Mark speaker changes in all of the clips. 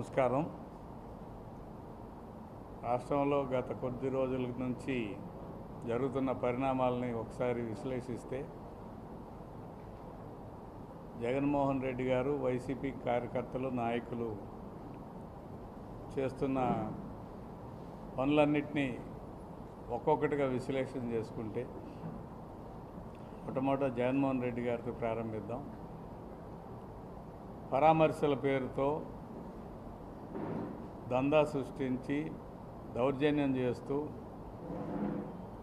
Speaker 1: నమస్కారం. రాష్ట్రంలో గత కొద్ది రోజుల నుంచి జరుగుతున్న పరిణామాలని ఒకసారి విశ్లేషిస్తే జగన్మోహన్ రెడ్డి గారు వైసీపీ కార్యకర్తలు నాయకులు చేస్తున్న పనులన్నింటినీ ఒక్కొక్కటిగా విశ్లేషణ చేసుకుంటే మొట్టమొదట జగన్మోహన్ రెడ్డి గారితో ప్రారంభిద్దాం. పరామర్శల పేరుతో దందా సృష్టించి దౌర్జన్యం చేస్తూ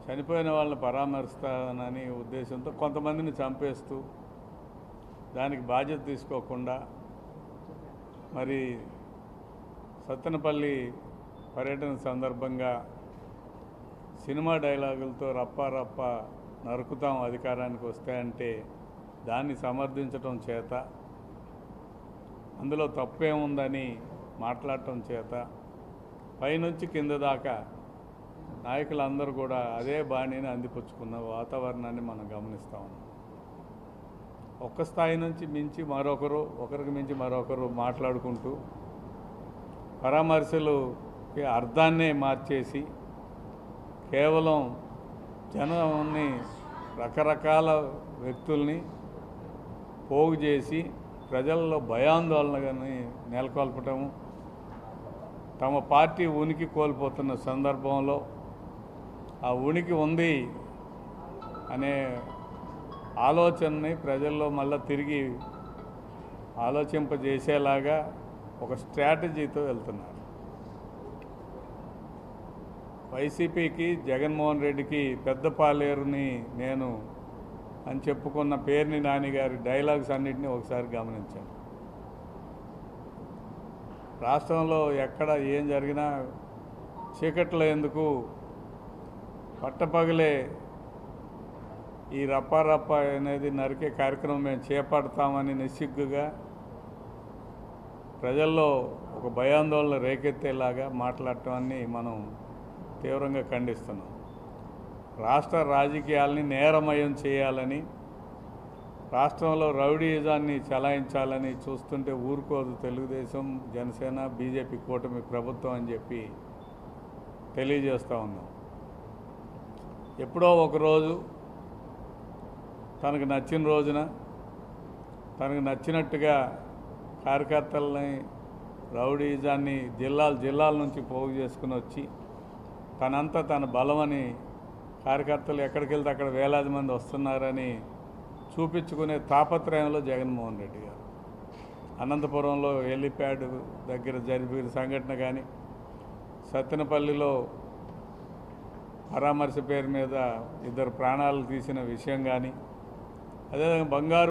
Speaker 1: చనిపోయిన వాళ్ళని పరామర్శిస్తానని ఉద్దేశంతో కొంతమందిని చంపేస్తూ దానికి బాధ్యత తీసుకోకుండా మరి సత్తెనపల్లి పర్యటన సందర్భంగా సినిమా డైలాగులతో రప్ప నరుకుతాం అధికారానికి వస్తాయంటే దాన్ని సమర్థించటం చేత, అందులో తప్పేముందని మాట్లాడటం చేత పైనుంచి కింద దాకా నాయకులందరూ కూడా అదే బాణిని అందిపుచ్చుకున్న వాతావరణాన్ని మనం గమనిస్తూ ఉన్నాం. ఒక్క స్థాయి నుంచి మించి ఒకరికి మించి మరొకరు మాట్లాడుకుంటూ పరామర్శలకి అర్థాన్నే మార్చేసి కేవలం జనాన్ని రకరకాల వ్యక్తుల్ని పోగు చేసి ప్రజల్లో భయాందోళనని నెలకొల్పటము, తమ పార్టీ ఉనికి కోల్పోతున్న సందర్భంలో ఆ ఉనికి ఉంది అనే ఆలోచనని ప్రజల్లో మళ్ళీ తిరిగి ఆలోచింపజేసేలాగా ఒక స్ట్రాటజీతో వెళ్తున్నారు. వైసీపీకి జగన్మోహన్ రెడ్డికి పెద్ద పాలేరుని నేను అని చెప్పుకున్న పేర్ని నాని గారి డైలాగ్స్ అన్నింటినీ ఒకసారి గమనించాను. రాష్ట్రంలో ఎక్కడ ఏం జరిగినా చీకట్లో ఎందుకు, పట్టపగలే ఈ రప్ప అనేది నరికే కార్యక్రమం మేము చేపడతామని నిస్సిగ్గుగా ప్రజల్లో ఒక భయాందోళన రేకెత్తేలాగా మాట్లాడటాన్ని మనం తీవ్రంగా ఖండిస్తున్నాం. రాష్ట్ర రాజకీయాలని నేరమయం చేయాలని, రాష్ట్రంలో రౌడీయిజాన్ని చలాయించాలని చూస్తుంటే ఊరుకోదు తెలుగుదేశం, జనసేన, బీజేపీ కూటమి ప్రభుత్వం అని చెప్పి తెలియజేస్తూ ఉన్నాం. ఎప్పుడో ఒకరోజు తనకు నచ్చిన రోజున తనకు నచ్చినట్టుగా కార్యకర్తలని రౌడీయిజాన్ని జిల్లాల నుంచి పోగు చేసుకుని వచ్చి తన బలమని, కార్యకర్తలు ఎక్కడికి వెళ్తే అక్కడ వేలాది మంది వస్తున్నారని చూపించుకునే తాపత్రయంలో జగన్మోహన్ రెడ్డి గారు అనంతపురంలో హెలిప్యాడ్ దగ్గర జరిపిన సంఘటన కానీ, సత్తెనపల్లిలో పరామర్శ పేరు మీద 2 ప్రాణాలు తీసిన విషయం కానీ, అదేవిధంగా బంగారు